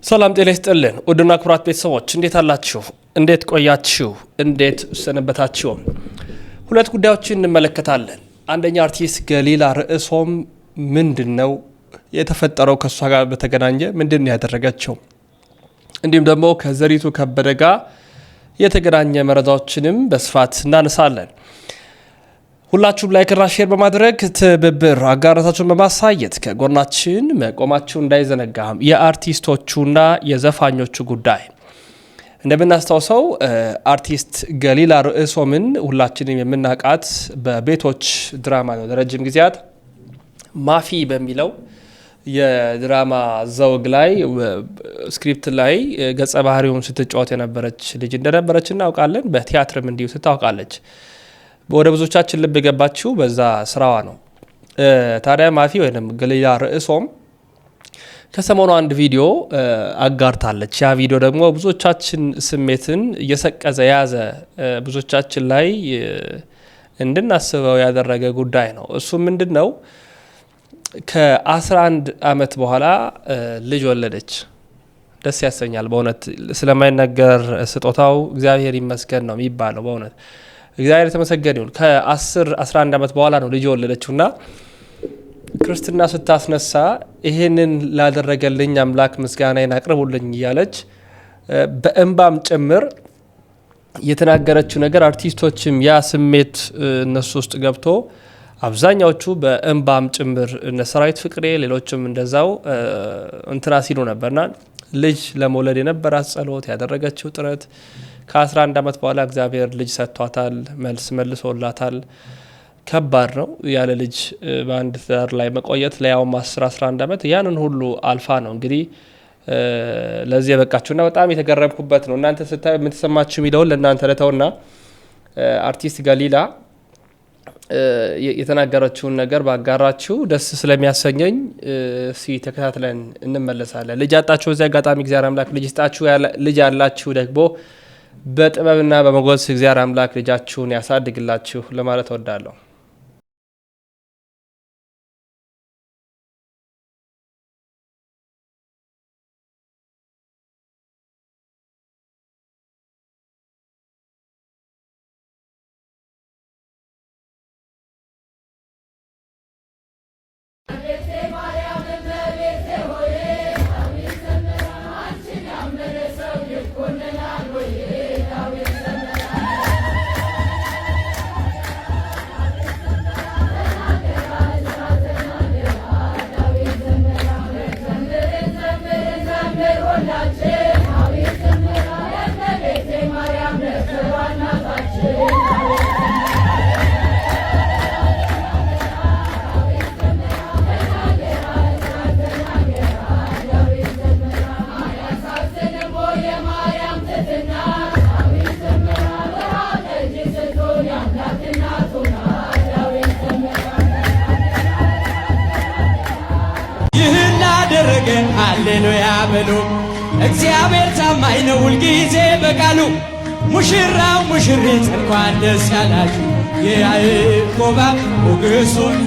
ሰላም ጤና ይስጥልን ወደና ክብራት ቤተሰቦች እንዴት አላችሁ እንዴት ቆያችሁ እንዴት ሰነበታችሁ ሁለት ጉዳዮችን እንመለከታለን አንደኛ አርቲስት ገሊላ ርዕሶም ምንድነው የተፈጠረው ከሷ ጋር በተገናኘ ምንድነው ያደረገችው እንዲሁም ደግሞ ከዘሪቱ ከበደ ጋር የተገናኘ መረጃዎችንም በስፋት እናነሳለን ሁላችሁም ላይክ እና ሼር በማድረግ ትብብር አጋራታችሁን በማሳየት ከጎናችን መቆማችሁ እንዳይዘነጋም የአርቲስቶቹና የዘፋኞቹ ጉዳይ እንደምናስተዋውሰው አርቲስት ገሊላ ርዕሶምን ሁላችንም የምናውቃት በቤቶች ድራማ ነው ለረጅም ጊዜያት ማፊ በሚለው የድራማ ዘውግ ላይ ስክሪፕት ላይ ገጸ ባህሪውን ስትጫወት የነበረች ልጅ እንደነበረች እናውቃለን በቲያትርም እንዲሁ ትታወቃለች ወደ ብዙዎቻችን ልብ ገባችሁ በዛ ስራዋ ነው ታዲያ ማፊ ወይንም ገሊላ ርዕሶም ከሰሞኑ አንድ ቪዲዮ አጋርታለች ያ ቪዲዮ ደግሞ ብዙዎቻችን ስሜትን እየሰቀዘ ያዘ ብዙዎቻችን ላይ እንድናስበው ያደረገ ጉዳይ ነው እሱ ምንድነው ከ11 አመት በኋላ ልጅ ወለደች ደስ ያሰኛል በእውነት ስለማይነገር ስጦታው እግዚአብሔር ይመስገን ነው የሚባለው በእውነት እግዚአብሔር የተመሰገነ ይሁን ከ10 11 አመት በኋላ ነው ልጅ ወለደችውና ክርስትና ስታስነሳ ይሄንን ላደረገልኝ አምላክ ምስጋናዬን አቅርቡልኝ እያለች በእንባም ጭምር የተናገረችው ነገር አርቲስቶችም ያ ስሜት እነሱ ውስጥ ገብቶ አብዛኛዎቹ በእንባም ጭምር እነ ሰራዊት ፍቅሬ ሌሎችም እንደዛው እንትና ሲሉ ነበርና ልጅ ለመውለድ የነበራት ጸሎት ያደረገችው ጥረት ከ11 አመት በኋላ እግዚአብሔር ልጅ ሰጥቷታል መልሶላታል ከባድ ነው ያለ ልጅ በአንድ ትዳር ላይ መቆየት ለያውም 10 11 አመት ያንን ሁሉ አልፋ ነው እንግዲህ ለዚህ የበቃችሁና በጣም የተገረምኩበት ነው እናንተ ስታዩ ምን ተሰማችሁ የሚለው ለእናንተ ለተውና አርቲስት ገሊላ የተናገረችውን ነገር ባጋራችሁ ደስ ስለሚያሰኘኝ ተከታትለን እንመለሳለን ልጅ አጣችሁ እዚያ አጋጣሚ እግዚአብሔር አምላክ ልጅ ስጣችሁ ልጅ ያላችሁ ደግሞ በጥበብና በመጎስ እግዚአብሔር አምላክ ልጃችሁን ያሳድግላችሁ ለማለት ወዳለሁ ሃሌሉያ በሉ እግዚአብሔር ታማኝ ነው ሁልጊዜ በቃሉ ሙሽራው ሙሽሪት እንኳን ደስ ያላችሁ የያዕቆብ ሞገሱን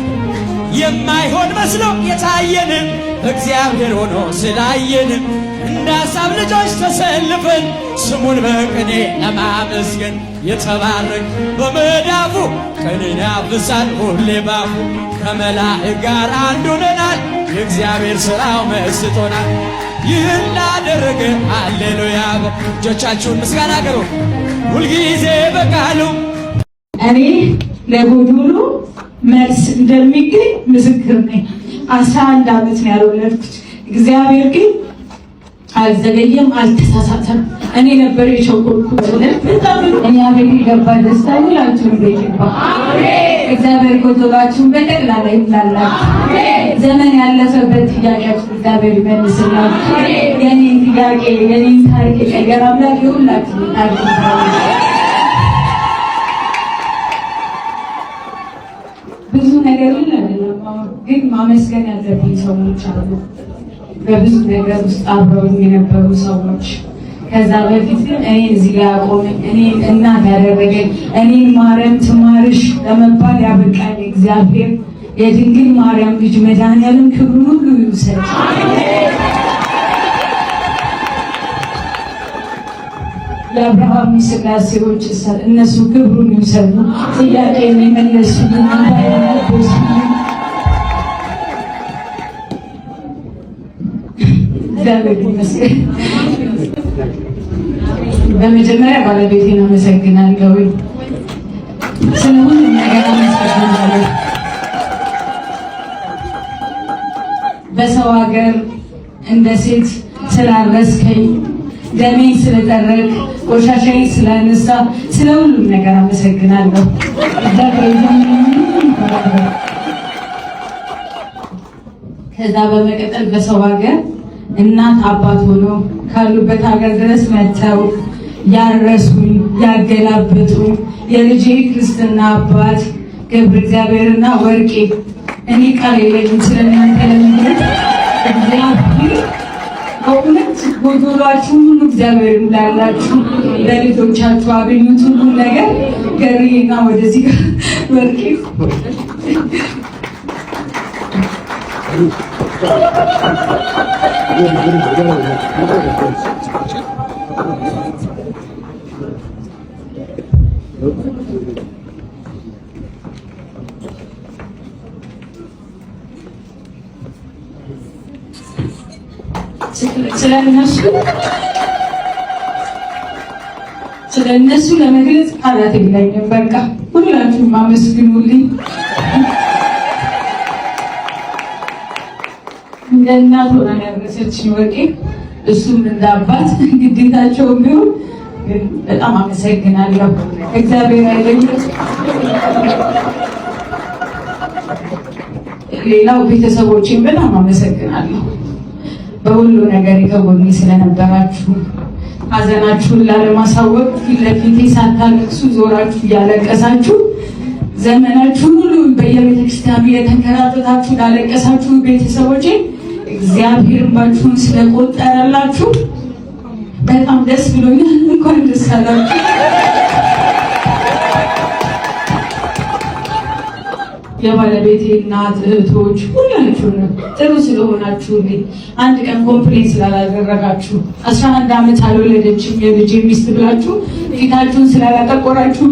የማይሆን መስሎ የታየን እግዚአብሔር ሆኖ ስላየን እንደ ሐሳብ ልጆች ተሰልፈን ስሙን በቅኔ ለማመስገን የተባረክ በመዳፉ ቀንን ያብሳል ሁሌ ባፉ ከመላእክት ጋር አንድ ሆነናል የእግዚአብሔር ሥራው መስጦናል ይህን ላደረገ ሃሌሉያ እጆቻችሁን ምስጋና አቅርቡ ሁልጊዜ በቃሉ እኔ ለጎዶሎ መልስ እንደሚገኝ ምስክር ነኝ 11 አመት ነው ያልወለድኩት እግዚአብሔር ግን አልዘገየም አልተሳሳተም እኔ ነበር የቸኮልኩት እኛ ቤት ገባ ደስታ ይላችሁ ቤት ገባ አሜን እግዚአብሔር ጎዶላችሁን በጠቅላላ ይምላላችሁ አሜን ዘመን ያለፈበት ጥያቄያችሁ እግዚአብሔር ይመልስላችሁ አሜን የኔን ጥያቄ የኔን ታሪክ የቀየረ አምላክ ይሁንላችሁ ብዙ ነገር ይላል ግን ማመስገን ያለብኝ ሰዎች አሉ በብዙ ነገር ውስጥ አብረው የነበሩ ሰዎች ከዛ በፊት ግን እኔ እዚህ ጋር ቆመኝ እኔ እናት ያደረገኝ እኔ ማርያም ትማርሽ ለመባል ያበቃኝ እግዚአብሔር የድንግል ማርያም ልጅ መድኃኒዓለም ክብሩን ሁሉ ይውሰድ። የአብርሃም ስላሴዎች እነሱ ክብሩን ይውሰዱ። ጥያቄ የመለሱ እግዚአብሔር ይመስገን። በመጀመሪያ ባለቤቴን አመሰግናለሁ። ስለሁሉም ነገር አመሰግናለሁ። በሰው ሀገር እንደ ሴት ስላረስከኝ፣ ደሜን ስለጠረቅ፣ ቆሻሻዬን ስላነሳ፣ ስለሁሉም ነገር አመሰግናለሁ። ከዛ በመቀጠል በሰው ሀገር እናት አባት ሆኖ ካሉበት ሀገር ድረስ መጥተው ያረሱኝ፣ ያገላበጡኝ የልጄ ክርስትና አባት ገብረ እግዚአብሔርና ወርቄ እኔ ቃል የለኝም ስለእናንተ ለምንድን እግዚአብሔር በእውነት ጎዶሏችሁ ሁሉ እግዚአብሔር እንዳላችሁ ለልጆቻችሁ አገኙት ሁሉ ነገር ገሪና ወደዚህ ጋር ወርቄ ስለነሱ ለመግለጽ ቃላት የለኝም። በቃ ሁላችሁም አመስግኑልኝ። እንደ እናት ሆና ያደረሰችኝ ወርቄ፣ እሱም እንደ አባት ግዴታቸው ቢሆን በጣም አመሰግናለሁ። እግዚአብሔር አይለኝ። ሌላው ቤተሰቦቼን በጣም አመሰግናለሁ። በሁሉ ነገር ከጎኔ ስለነበራችሁ፣ ሀዘናችሁን ላለማሳወቅ ፊት ለፊቴ ሳታለቅሱ ዞራችሁ እያለቀሳችሁ ዘመናችሁን ሁሉ በየቤተክርስቲያኑ የተንከራተታችሁ ላለቀሳችሁ ቤተሰቦቼ እግዚአብሔር እንባችሁን ስለቆጠረላችሁ በጣም ደስ ብሎኛል። እንኳን ደስ አላችሁ። የባለቤቴ እናት እህቶች ሁላችሁንም ጥሩ ስለሆናችሁልኝ፣ አንድ ቀን ኮምፕሌን ስላላደረጋችሁ፣ 11 ዓመት አልወለደችም የልጄ ሚስት ብላችሁ ፊታችሁን ስላላጠቆራችሁ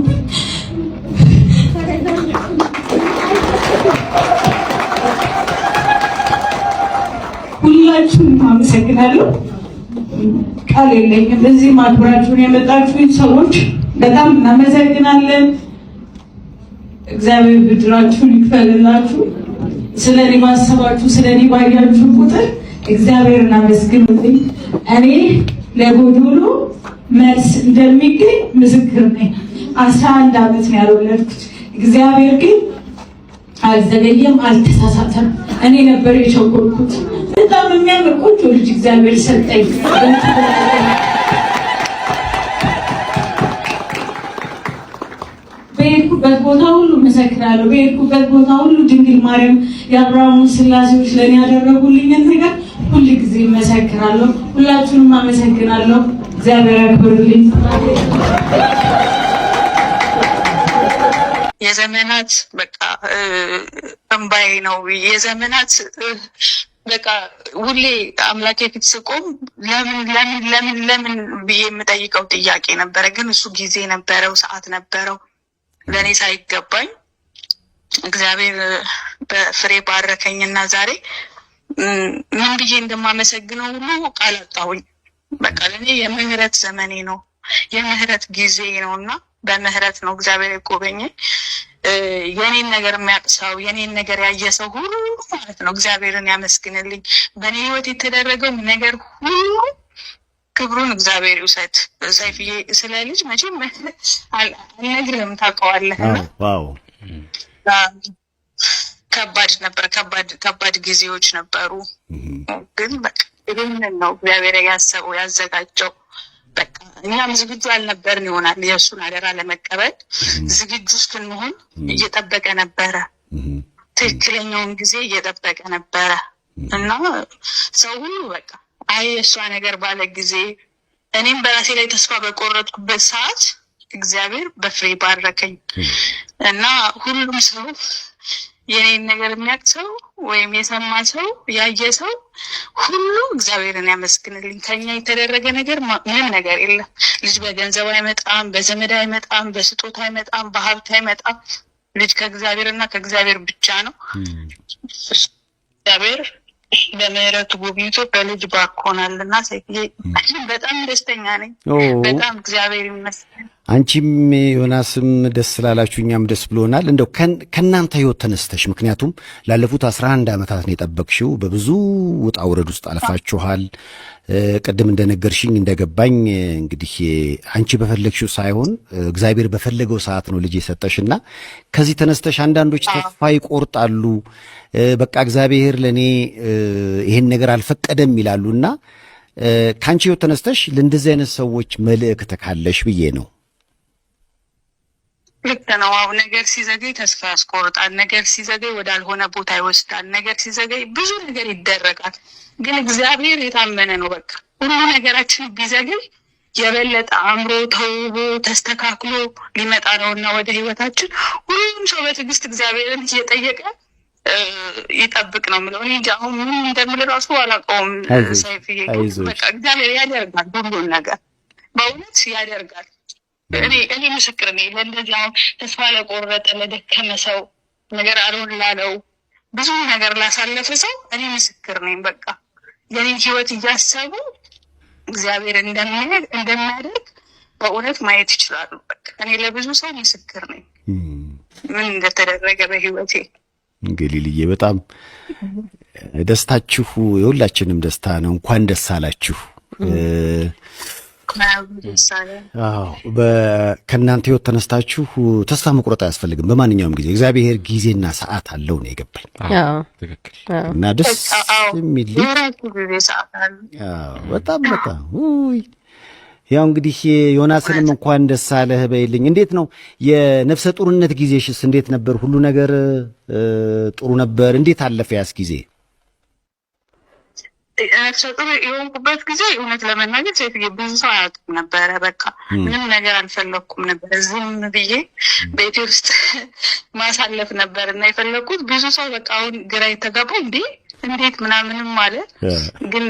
ሁላችሁንም አመሰግናለሁ። ቃል የለኝም። እዚህ ማክበራችሁን የመጣችሁኝ ሰዎች በጣም እናመሰግናለን። እግዚአብሔር ብድራችሁን ይክፈልላችሁ። ስለኔ ባሰባችሁ፣ ስለኔ ባያችሁ ቁጥር እግዚአብሔርን አመስግኑልኝ። እኔ ለጎዶሎ መልስ እንደሚገኝ ምስክር ነኝ። 11 ዓመት ነው ያልወለድኩት። እግዚአብሔር ግን አልዘገየም፣ አልተሳሳተም። እኔ ነበር የቸኮልኩት። በጣም የሚያምር ቆንጆ ልጅ እግዚአብሔር ሰጠኝ። በሄድኩበት ቦታ ሁሉ መሰክራለሁ። በሄድኩበት ቦታ ሁሉ ድንግል ማርያም የአብርሃሙ ስላሴዎች ለኔ ያደረጉልኝን ነገር ሁሉ ጊዜ መሰክራለሁ። ሁላችሁንም አመሰግናለሁ። እግዚአብሔር ያክብርልኝ። የዘመናት በቃ እንባዬ ነው። የዘመናት በቃ ሁሌ አምላኬ ፊት ስቆም ለምን ብዬ የምጠይቀው ጥያቄ ነበረ። ግን እሱ ጊዜ ነበረው፣ ሰዓት ነበረው። ለእኔ ሳይገባኝ እግዚአብሔር በፍሬ ባረከኝና ዛሬ ምን ብዬ እንደማመሰግነው ሁሉ ቃል አጣሁኝ። በቃ ለእኔ የምህረት ዘመኔ ነው፣ የምህረት ጊዜ ነው እና በምህረት ነው እግዚአብሔር የጎበኘኝ። የኔን ነገር የሚያውቅ ሰው፣ የኔን ነገር ያየ ሰው ሁሉ ማለት ነው እግዚአብሔርን ያመስግንልኝ። በእኔ ህይወት የተደረገው ነገር ሁሉ ክብሩን እግዚአብሔር ይውሰድ። ሰይፍዬ ስለ ልጅ መቼም አልነግርህም፣ ታውቀዋለህ። ከባድ ነበር፣ ከባድ ጊዜዎች ነበሩ። ግን በቃ ይህንን ነው እግዚአብሔር ያሰበው ያዘጋጀው። በቃ እኛም ዝግጁ አልነበርን ይሆናል የእሱን አደራ ለመቀበል። ዝግጁ እስክንሆን እየጠበቀ ነበረ፣ ትክክለኛውን ጊዜ እየጠበቀ ነበረ እና ሰው ሁሉ በቃ አይ የእሷ ነገር ባለ ጊዜ እኔም በራሴ ላይ ተስፋ በቆረጥኩበት ሰዓት እግዚአብሔር በፍሬ ባረከኝ እና ሁሉም ሰው የኔን ነገር የሚያውቅ ሰው ወይም የሰማ ሰው ያየ ሰው ሁሉ እግዚአብሔርን ያመስግንልኝ። ከኛ የተደረገ ነገር ምንም ነገር የለም። ልጅ በገንዘብ አይመጣም፣ በዘመድ አይመጣም፣ በስጦታ አይመጣም፣ በሀብት አይመጣም። ልጅ ከእግዚአብሔርና ከእግዚአብሔር ብቻ ነው። እግዚአብሔር በምህረቱ ጎብኝቶ በልጅ ባርኮናልና በጣም ደስተኛ ነኝ። በጣም እግዚአብሔር ይመስገን። አንቺም ዮናስም ደስ ስላላችሁ እኛም ደስ ብሎናል። እንደው ከእናንተ ህይወት ተነስተሽ፣ ምክንያቱም ላለፉት 11 ዓመታት ነው የጠበቅሽው፣ በብዙ ውጣ ውረድ ውስጥ አልፋችኋል። ቅድም እንደነገርሽኝ እንደገባኝ እንግዲህ አንቺ በፈለግሽው ሳይሆን እግዚአብሔር በፈለገው ሰዓት ነው ልጅ የሰጠሽና ከዚህ ተነስተሽ አንዳንዶች ተስፋ ይቆርጣሉ። በቃ እግዚአብሔር ለኔ ይሄን ነገር አልፈቀደም ይላሉና ካንቺ ህይወት ተነስተሽ ለእንደዚህ አይነት ሰዎች መልእክት ካለሽ ብዬ ነው። ልክ ነው። አሁን ነገር ሲዘገይ ተስፋ ያስቆርጣል። ነገር ሲዘገይ ወዳልሆነ ቦታ ይወስዳል። ነገር ሲዘገይ ብዙ ነገር ይደረጋል። ግን እግዚአብሔር የታመነ ነው። በቃ ሁሉ ነገራችን ቢዘገይ የበለጠ አምሮ ተውቦ ተስተካክሎ ሊመጣ ነውና ወደ ህይወታችን ሁሉም ሰው በትዕግስት እግዚአብሔርን እየጠየቀ ይጠብቅ ነው የምለው። እኔ አሁን ምን እንደምል ራሱ አላውቀውም። ሰይፍዬ በቃ እግዚአብሔር ያደርጋል፣ ሁሉን ነገር በእውነት ያደርጋል። እኔ ምስክር ነኝ። ለእንደዚህ አሁን ተስፋ ለቆረጠ ለደከመ ሰው ነገር አልሆን ላለው ብዙ ነገር ላሳለፈ ሰው እኔ ምስክር ነኝ። በቃ የኔን ህይወት እያሰቡ እግዚአብሔር እንደሚያደርግ በእውነት ማየት ይችላሉ። በቃ እኔ ለብዙ ሰው ምስክር ነኝ ምን እንደተደረገ በህይወቴ። እንግዲህ ልዬ በጣም ደስታችሁ የሁላችንም ደስታ ነው። እንኳን ደስ አላችሁ። ከእናንተ ህይወት ተነስታችሁ ተስፋ መቁረጥ አያስፈልግም። በማንኛውም ጊዜ እግዚአብሔር ጊዜና ሰዓት አለው ነው የገባኝ። እና ደስ የሚል በጣም ያው እንግዲህ ዮናስንም እንኳን ደስ አለህ በይልኝ። እንዴት ነው የነፍሰ ጡርነት ጊዜሽስ? እንዴት ነበር? ሁሉ ነገር ጥሩ ነበር? እንዴት አለፈ ያስ ጊዜ? ነፍሰ ጡር የሆንኩበት ጊዜ እውነት ለመናገር ሴትዬ ብዙ ሰው አያውቅም ነበረ። በቃ ምንም ነገር አልፈለግኩም ነበር። ዝም ብዬ ቤቴ ውስጥ ማሳለፍ ነበር እና የፈለግኩት ብዙ ሰው በቃ አሁን ግራ የተጋባው እንዴት ምናምንም ማለት ግን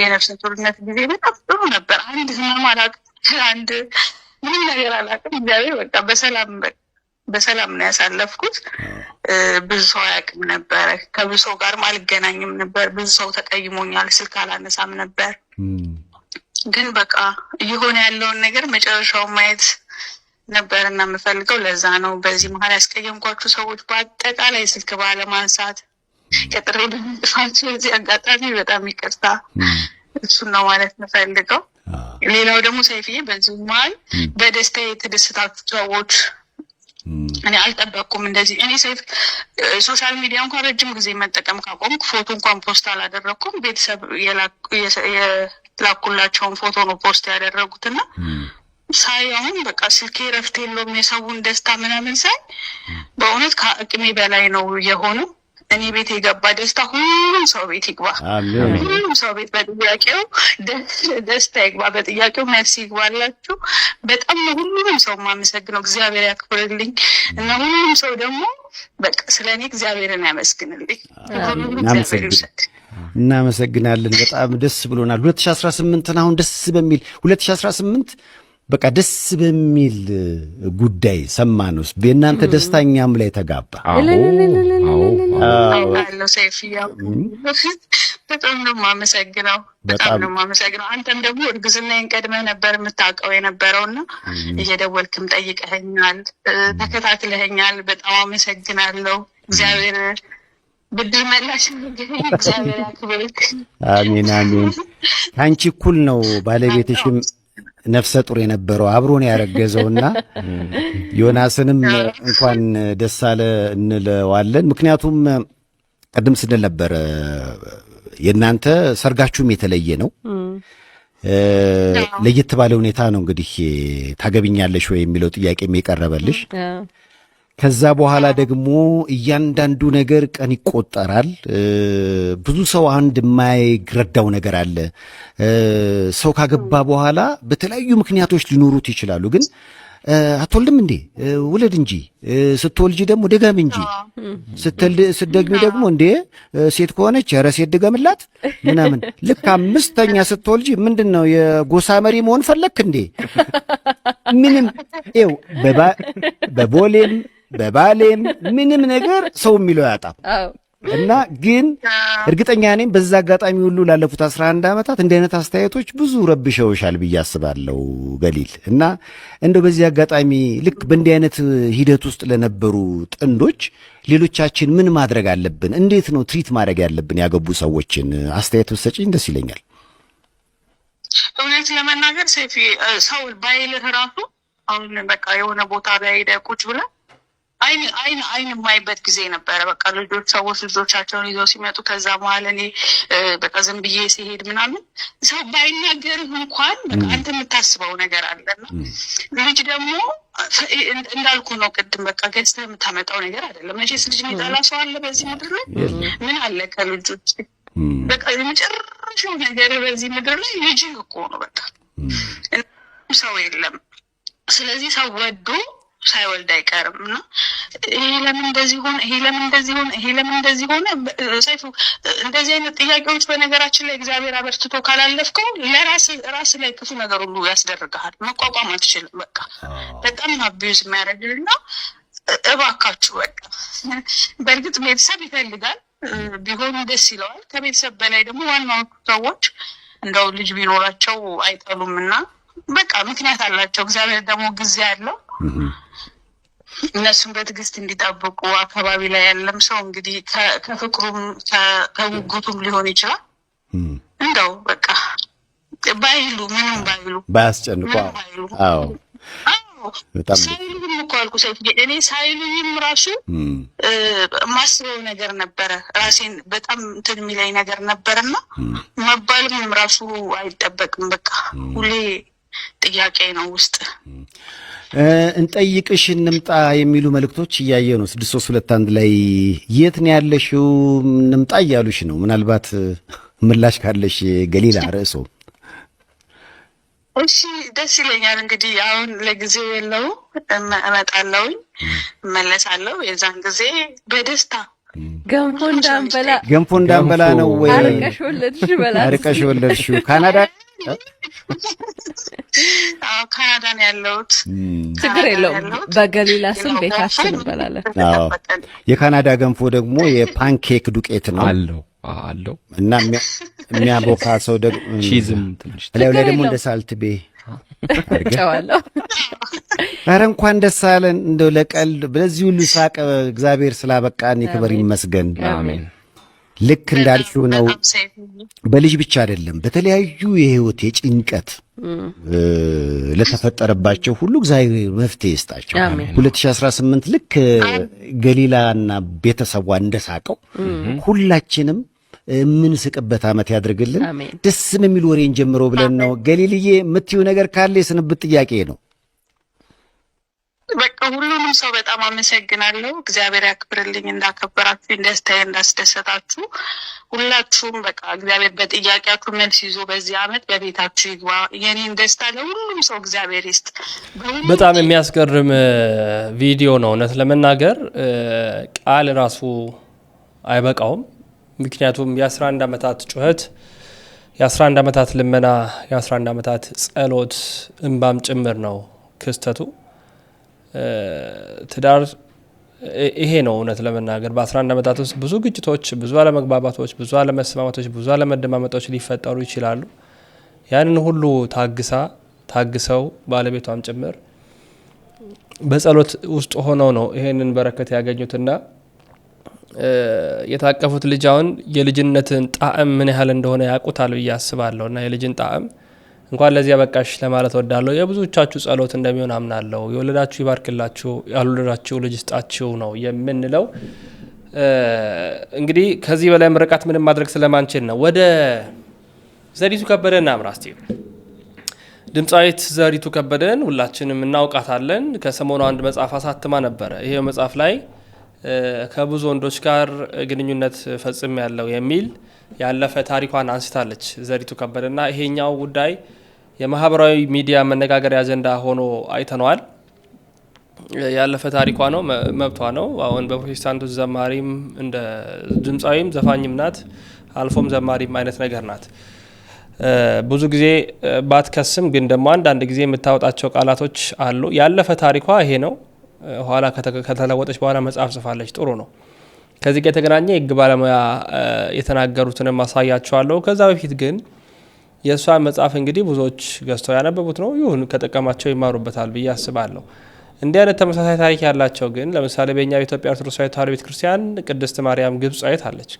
የነፍሰ ጡርነት ጊዜ በጣም ጥሩ ነበር። አንድ ህመም አላውቅም፣ አንድ ምንም ነገር አላውቅም። እግዚአብሔር በቃ በሰላም ነው ያሳለፍኩት። ብዙ ሰው አያውቅም ነበረ። ከብዙ ሰው ጋርም አልገናኝም ነበር። ብዙ ሰው ተቀይሞኛል። ስልክ አላነሳም ነበር። ግን በቃ እየሆነ ያለውን ነገር መጨረሻውን ማየት ነበር እና የምፈልገው። ለዛ ነው በዚህ መሀል ያስቀየምኳችሁ ሰዎች በአጠቃላይ ስልክ ባለማንሳት ቀጥሬ በመጥፋቸው እዚህ አጋጣሚ በጣም ይቅርታ። እሱን ነው ማለት የምፈልገው። ሌላው ደግሞ ሰይፍዬ በዚህ መሀል በደስታ የተደሰታችሁ ሰዎች እኔ አልጠበቅኩም እንደዚህ። እኔ ሰይፍ ሶሻል ሚዲያ እንኳን ረጅም ጊዜ መጠቀም ካቆምኩ ፎቶ እንኳን ፖስት አላደረግኩም። ቤተሰብ የላኩላቸውን ፎቶ ነው ፖስት ያደረጉትና ሳይ አሁን በቃ ስልኬ ረፍት የለውም። የሰውን ደስታ ምናምን ሳይ በእውነት ከአቅሜ በላይ ነው የሆነው። እኔ ቤት የገባ ደስታ ሁሉም ሰው ቤት ይግባ። ሁሉም ሰው ቤት በጥያቄው ደስታ ይግባ፣ በጥያቄው መልስ ይግባላችሁ። በጣም ሁሉም ሰው ማመሰግነው። እግዚአብሔር ያክብርልኝ እና ሁሉም ሰው ደግሞ በቃ ስለ እኔ እግዚአብሔርን ያመስግንልኝ። እናመሰግናለን። በጣም ደስ ብሎናል። 2018 አሁን ደስ በሚል 2018 በቃ ደስ በሚል ጉዳይ ሰማን ውስጥ የእናንተ ደስታኛም ላይ ተጋባ። በጣም ነው የማመሰግነው። አንተም ደግሞ እርግዝናዬን ቀድመህ ነበር የምታውቀው የነበረውና እየደወልክም ጠይቀኸኛል፣ ተከታትለኸኛል። በጣም አመሰግናለሁ። እግዚአብሔር ብድር መላሽ እግዚአብሔር ያክብርክ። አሜን አሜን። ከአንቺ እኩል ነው ባለቤትሽም ነፍሰ ጡር የነበረው አብሮን ያረገዘውና ዮናስንም እንኳን ደስ አለ እንለዋለን። ምክንያቱም ቀደም ስንል ነበር የእናንተ ሰርጋችሁም የተለየ ነው። ለየት ባለ ሁኔታ ነው እንግዲህ ታገቢኛለሽ ወይ የሚለው ጥያቄ የቀረበልሽ። ከዛ በኋላ ደግሞ እያንዳንዱ ነገር ቀን ይቆጠራል። ብዙ ሰው አንድ የማይረዳው ነገር አለ። ሰው ካገባ በኋላ በተለያዩ ምክንያቶች ሊኖሩት ይችላሉ። ግን አትወልድም እንዴ ውለድ እንጂ ስትወልጂ ደግሞ ድገም እንጂ ስትደግሚ ደግሞ እንዴ ሴት ከሆነች ኧረ ሴት ድገምላት ምናምን። ልክ 5ኛ ስትወልጂ ምንድነው የጎሳ መሪ መሆን ፈለክ እንዴ? ምንም ይኸው በቦሌም በባሌም ምንም ነገር ሰው የሚለው ያጣም እና ግን እርግጠኛ ነኝ በዛ አጋጣሚ ሁሉ ላለፉት 11 ዓመታት እንዲህ አይነት አስተያየቶች ብዙ ረብሸውሻል ብዬ አስባለሁ ገሊል። እና እንደው በዚህ አጋጣሚ ልክ በእንዲህ አይነት ሂደት ውስጥ ለነበሩ ጥንዶች ሌሎቻችን ምን ማድረግ አለብን? እንዴት ነው ትሪት ማድረግ ያለብን ያገቡ ሰዎችን? አስተያየት ብትሰጪኝ ደስ ይለኛል። እውነት ለመናገር ሰይፊ ሰው ባይልህ ራሱ አሁን በቃ የሆነ ቦታ ላይ ሄደህ ቁጭ ብለህ አይን የማይበት ጊዜ ነበረ። በቃ ሰዎች ልጆቻቸውን ይዘው ሲመጡ ከዛ መሀል እኔ በቃ ዝም ብዬ ሲሄድ ምናምን ሰው ባይናገርህ እንኳን በቃ አንተ የምታስበው ነገር አለና ልጅ ደግሞ እንዳልኩ ነው ቅድም በቃ ገዝተህ የምታመጣው ነገር አይደለም። መቼስ ልጅ የሚጠላ ሰው አለ በዚህ ምድር ላይ? ምን አለ ከልጆች በቃ የመጨረሻው ነገር በዚህ ምድር ላይ ልጅ እኮ ነው። በቃ ሰው የለም። ስለዚህ ሰው ወዶ ሳይወልድ አይቀርም እና ይሄ ለምን እንደዚህ ሆነ፣ ይሄ ለምን እንደዚህ ሆነ፣ ይሄ ለምን እንደዚህ ሆነ። ሰይፉ እንደዚህ አይነት ጥያቄዎች በነገራችን ላይ እግዚአብሔር አበርትቶ ካላለፍከው ለራስ ላይ ክፉ ነገር ሁሉ ያስደርግሃል። መቋቋም አትችልም። በቃ በጣም አቢዩዝ የሚያደርግልና እባካችሁ በቃ በእርግጥ ቤተሰብ ይፈልጋል ቢሆኑ ደስ ይለዋል። ከቤተሰብ በላይ ደግሞ ዋናዎቹ ሰዎች እንደው ልጅ ቢኖራቸው አይጠሉም እና በቃ ምክንያት አላቸው። እግዚአብሔር ደግሞ ጊዜ አለው እነሱም በትዕግስት እንዲጠብቁ። አካባቢ ላይ ያለም ሰው እንግዲህ ከፍቅሩም ከጉጉቱም ሊሆን ይችላል። እንደው በቃ ባይሉ ምንም ባይሉ ባያስጨንቁ። አዎ ሳይሉም እኮ አልኩ ሰይፍ፣ እኔ ሳይሉኝም ራሱ ማስበው ነገር ነበረ። ራሴን በጣም እንትን የሚለኝ ነገር ነበርና መባልም ራሱ አይጠበቅም። በቃ ሁሌ ጥያቄ ነው ውስጥ። እንጠይቅሽ እንምጣ የሚሉ መልእክቶች እያየ ነው። 6321 ላይ የት ነው ያለሽው እንምጣ እያሉሽ ነው። ምናልባት ምላሽ ካለሽ ገሊላ ርዕሶ። እሺ ደስ ይለኛል። እንግዲህ አሁን ለጊዜው የለው እመጣለሁኝ እመለሳለሁ። የዛን ጊዜ በደስታ ገንፎ እንዳንበላ ነው ወይ? አርቀሽ ወለድሽው ካናዳ? ካናዳ ነው ያለሁት። ችግር የለውም። በገሊላ ስም ቤታችን እንበላለን። የካናዳ ገንፎ ደግሞ የፓንኬክ ዱቄት ነው አለው እና የሚያቦካ ሰው ደግሞ ቺዝም ትንሽ ላይ ደግሞ እንደ ሳልትቤ አርገዋለሁ። ኧረ እንኳን ደስ አለን። እንደው ለቀልድ በዚህ ሁሉ ሳቅ እግዚአብሔር ስላበቃን ይክበር ይመስገን። አሜን። ልክ እንዳልሽው ነው። በልጅ ብቻ አይደለም፣ በተለያዩ የህይወት የጭንቀት ለተፈጠረባቸው ሁሉ እግዚአብሔር መፍትሄ ይስጣቸው። 2018 ልክ ገሊላና ቤተሰቧ እንደሳቀው ሁላችንም የምንስቅበት ዓመት ያድርግልን። ደስም የሚል ወሬን ጀምሮ ብለን ነው። ገሊልዬ የምትይው ነገር ካለ የስንብት ጥያቄ ነው። በቃ ሁሉንም ሰው በጣም አመሰግናለሁ። እግዚአብሔር ያክብርልኝ። እንዳከበራችሁ፣ ደስታዬ እንዳስደሰታችሁ ሁላችሁም በቃ እግዚአብሔር በጥያቄያችሁ መልስ ይዞ በዚህ ዓመት በቤታችሁ ይግባ። የኔን ደስታ ለሁሉም ሰው እግዚአብሔር ይስጥ። በጣም የሚያስገርም ቪዲዮ ነው። እውነት ለመናገር ቃል ራሱ አይበቃውም። ምክንያቱም የ11 ዓመታት ጩኸት፣ የ11 ዓመታት ልመና፣ የ11 ዓመታት ጸሎት እንባም ጭምር ነው ክስተቱ። ትዳር ይሄ ነው። እውነት ለመናገር በ11 ዓመታት ውስጥ ብዙ ግጭቶች፣ ብዙ አለመግባባቶች፣ ብዙ አለመስማማቶች፣ ብዙ አለመደማመጦች ሊፈጠሩ ይችላሉ። ያንን ሁሉ ታግሰው ባለቤቷም ጭምር በጸሎት ውስጥ ሆነው ነው ይሄንን በረከት ያገኙትና የታቀፉት ልጅ አሁን የልጅነትን ጣዕም ምን ያህል እንደሆነ ያውቁታል ብዬ አስባለሁ። እና የልጅን ጣዕም እንኳን ለዚህ ያበቃሽ ለማለት ወዳለሁ። የብዙዎቻችሁ ጸሎት እንደሚሆን አምናለሁ። የወለዳችሁ ይባርክላችሁ፣ ያልወለዳችሁ ልጅ ይስጣችሁ ነው የምንለው። እንግዲህ ከዚህ በላይ ምርቃት ምንም ማድረግ ስለማንችል ነው ወደ ዘሪቱ ከበደ እናምራ። እስቲ ድምፃዊት ዘሪቱ ከበደን ሁላችንም እናውቃታለን። ከሰሞኑ አንድ መጽሐፍ አሳትማ ነበረ። ይሄ መጽሐፍ ላይ ከብዙ ወንዶች ጋር ግንኙነት ፈጽም ያለው የሚል ያለፈ ታሪኳን አንስታለች ዘሪቱ ከበደና ይሄኛው ጉዳይ የማህበራዊ ሚዲያ መነጋገሪያ አጀንዳ ሆኖ አይተነዋል። ያለፈ ታሪኳ ነው፣ መብቷ ነው። አሁን በፕሮቴስታንቶች ዘማሪም እንደ ድምፃዊም ዘፋኝም ናት፣ አልፎም ዘማሪም አይነት ነገር ናት። ብዙ ጊዜ ባትከስም ግን ደግሞ አንዳንድ ጊዜ የምታወጣቸው ቃላቶች አሉ። ያለፈ ታሪኳ ይሄ ነው። ኋላ ከተለወጠች በኋላ መጽሐፍ ጽፋለች። ጥሩ ነው። ከዚህ ጋር የተገናኘ የህግ ባለሙያ የተናገሩትንም ማሳያቸዋለሁ። ከዛ በፊት ግን የእሷ መጽሐፍ እንግዲህ ብዙዎች ገዝተው ያነበቡት ነው። ይሁን ከጠቀማቸው ይማሩበታል ብዬ አስባለሁ። እንዲህ አይነት ተመሳሳይ ታሪክ ያላቸው ግን ለምሳሌ በእኛ በኢትዮጵያ ኦርቶዶክስ ተዋሕዶ ቤተክርስቲያን ቅድስት ማርያም ግብጻዊት አለች።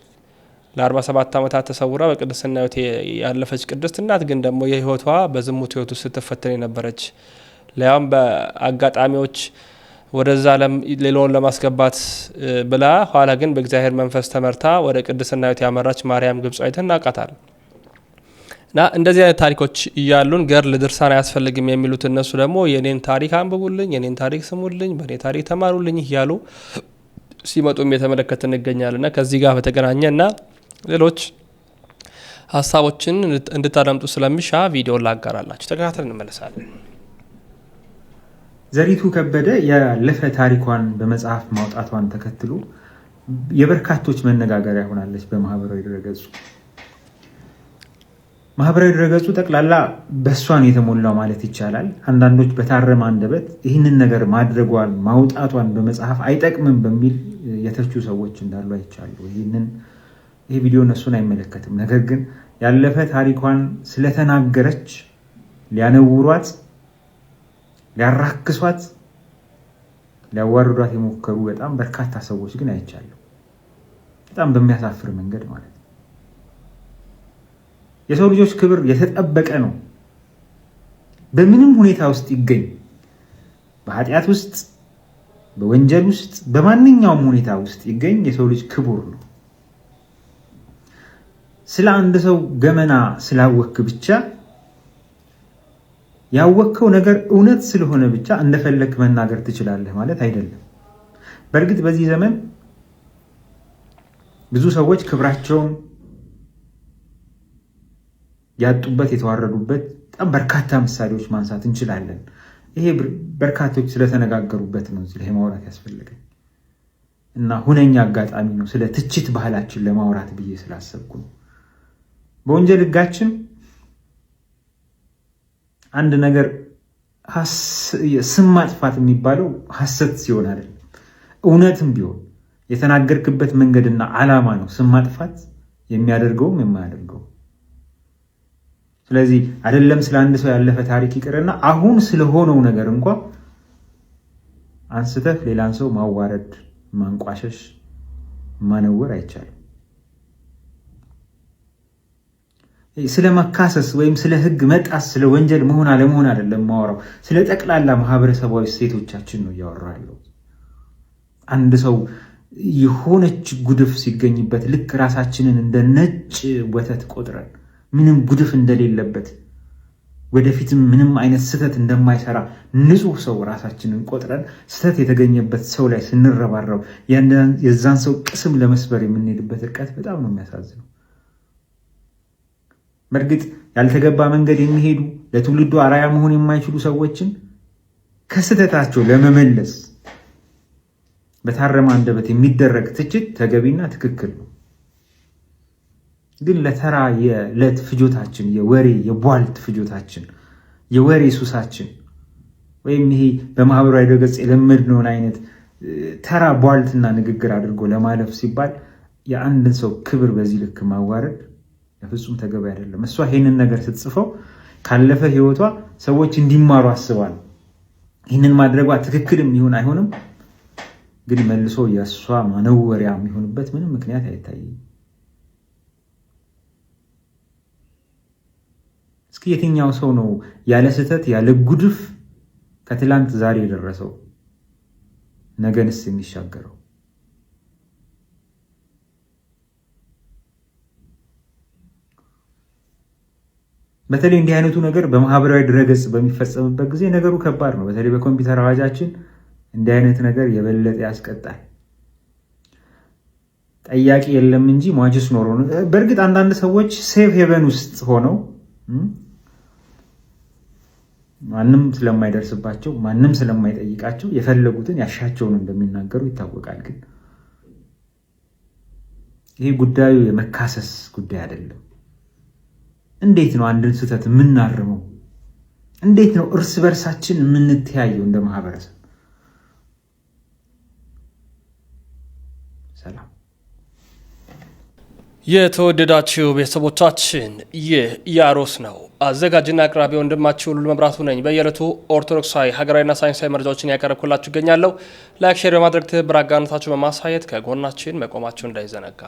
ለ47 ዓመታት ተሰውራ በቅድስና ህይወት ያለፈች ቅድስት እናት፣ ግን ደግሞ የህይወቷ በዝሙት ህይወት ውስጥ ስትፈተን የነበረች ለያም በአጋጣሚዎች ወደዛ ሌላውን ለማስገባት ብላ ኋላ ግን በእግዚአብሔር መንፈስ ተመርታ ወደ ቅድስና ህይወት ያመራች ማርያም ግብጻዊት እናውቃታለን። እና እንደዚህ አይነት ታሪኮች እያሉን ገድል ድርሳን አያስፈልግም የሚሉት እነሱ ደግሞ የኔን ታሪክ አንብቡልኝ፣ የኔን ታሪክ ስሙልኝ፣ በኔ ታሪክ ተማሩልኝ እያሉ ሲመጡም የተመለከት እንገኛልና ከዚህ ጋር በተገናኘ እና ሌሎች ሀሳቦችን እንድታዳምጡ ስለሚሻ ቪዲዮ ላጋራላችሁ። ተከታተል እንመለሳለን። ዘሪቱ ከበደ ያለፈ ታሪኳን በመጽሐፍ ማውጣቷን ተከትሎ የበርካቶች መነጋገሪያ ሆናለች። በማህበራዊ ድረገጹ ድረገጹ ጠቅላላ በእሷን የተሞላው ማለት ይቻላል። አንዳንዶች በታረመ አንደበት ይህንን ነገር ማድረጓን ማውጣቷን በመጽሐፍ አይጠቅምም በሚል የተቹ ሰዎች እንዳሉ አይቻሉ። ይህ ቪዲዮ እነሱን አይመለከትም። ነገር ግን ያለፈ ታሪኳን ስለተናገረች ሊያነውሯት፣ ሊያራክሷት፣ ሊያዋርዷት የሞከሩ በጣም በርካታ ሰዎች ግን አይቻሉ። በጣም በሚያሳፍር መንገድ ማለት ነው። የሰው ልጆች ክብር የተጠበቀ ነው። በምንም ሁኔታ ውስጥ ይገኝ፣ በኃጢአት ውስጥ፣ በወንጀል ውስጥ፣ በማንኛውም ሁኔታ ውስጥ ይገኝ የሰው ልጅ ክቡር ነው። ስለ አንድ ሰው ገመና ስላወክ ብቻ ያወከው ነገር እውነት ስለሆነ ብቻ እንደፈለክ መናገር ትችላለህ ማለት አይደለም። በእርግጥ በዚህ ዘመን ብዙ ሰዎች ክብራቸውን ያጡበት የተዋረዱበት በጣም በርካታ ምሳሌዎች ማንሳት እንችላለን። ይሄ በርካቶች ስለተነጋገሩበት ነው እዚህ ላይ ማውራት ያስፈልጋል እና ሁነኛ አጋጣሚ ነው ስለ ትችት ባህላችን ለማውራት ብዬ ስላሰብኩ ነው። በወንጀል ሕጋችን አንድ ነገር ስም ማጥፋት የሚባለው ሐሰት ሲሆን አይደለም፣ እውነትም ቢሆን የተናገርክበት መንገድና ዓላማ ነው ስም ማጥፋት የሚያደርገውም የማያደርገው። ስለዚህ አይደለም ስለ አንድ ሰው ያለፈ ታሪክ ይቅርና አሁን ስለሆነው ነገር እንኳን አንስተህ ሌላን ሰው ማዋረድ፣ ማንቋሸሽ፣ ማነወር አይቻልም። ስለ መካሰስ ወይም ስለ ህግ መጣስ ስለ ወንጀል መሆን አለመሆን አይደለም ማወራው፣ ስለ ጠቅላላ ማህበረሰባዊ እሴቶቻችን ነው እያወራ ያለው። አንድ ሰው የሆነች ጉድፍ ሲገኝበት ልክ ራሳችንን እንደ ነጭ ወተት ቆጥረን ምንም ጉድፍ እንደሌለበት ወደፊትም ምንም አይነት ስህተት እንደማይሰራ ንጹህ ሰው ራሳችንን ቆጥረን ስህተት የተገኘበት ሰው ላይ ስንረባረብ የዛን ሰው ቅስም ለመስበር የምንሄድበት ርቀት በጣም ነው የሚያሳዝነው። በእርግጥ ያልተገባ መንገድ የሚሄዱ ለትውልዱ አራያ መሆን የማይችሉ ሰዎችን ከስህተታቸው ለመመለስ በታረመ አንደበት የሚደረግ ትችት ተገቢና ትክክል ነው። ግን ለተራ የዕለት ፍጆታችን፣ የወሬ የቧልት ፍጆታችን፣ የወሬ ሱሳችን ወይም ይሄ በማህበራዊ ድረገጽ የለመድነውን አይነት ተራ ቧልትና ንግግር አድርጎ ለማለፍ ሲባል የአንድን ሰው ክብር በዚህ ልክ ማዋረድ ለፍጹም ተገቢ አይደለም። እሷ ይሄንን ነገር ስትጽፈው ካለፈ ህይወቷ ሰዎች እንዲማሩ አስባል። ይህንን ማድረጓ ትክክልም ይሁን አይሆንም ግን መልሶ የእሷ ማነወሪያ የሚሆንበት ምንም ምክንያት አይታይም። እስኪ የትኛው ሰው ነው ያለ ስህተት ያለ ጉድፍ ከትላንት ዛሬ የደረሰው ነገንስ የሚሻገረው? በተለይ እንዲህ አይነቱ ነገር በማህበራዊ ድረገጽ በሚፈጸምበት ጊዜ ነገሩ ከባድ ነው። በተለይ በኮምፒውተር አዋጃችን እንዲህ አይነት ነገር የበለጠ ያስቀጣል። ጠያቂ የለም እንጂ ሟችስ ኖሮ ነው። በእርግጥ አንዳንድ ሰዎች ሴፍ ሄቨን ውስጥ ሆነው ማንም ስለማይደርስባቸው ማንም ስለማይጠይቃቸው የፈለጉትን ያሻቸውን እንደሚናገሩ ይታወቃል። ግን ይሄ ጉዳዩ የመካሰስ ጉዳይ አይደለም። እንዴት ነው አንድን ስህተት የምናርመው? እንዴት ነው እርስ በርሳችን የምንተያየው እንደ ማህበረሰብ? ሰላም። የተወደዳችሁ ቤተሰቦቻችን ይህ ያሮስ ነው። አዘጋጅና አቅራቢ ወንድማችሁ ሁሉ መብራቱ ነኝ። በየዕለቱ ኦርቶዶክሳዊ ሀገራዊና ሳይንሳዊ መረጃዎችን ያቀረብኩላችሁ እገኛለሁ። ላይክ፣ ሼር በማድረግ ትብብር አጋርነታችሁ በማሳየት ከጎናችን መቆማችሁ እንዳይዘነጋ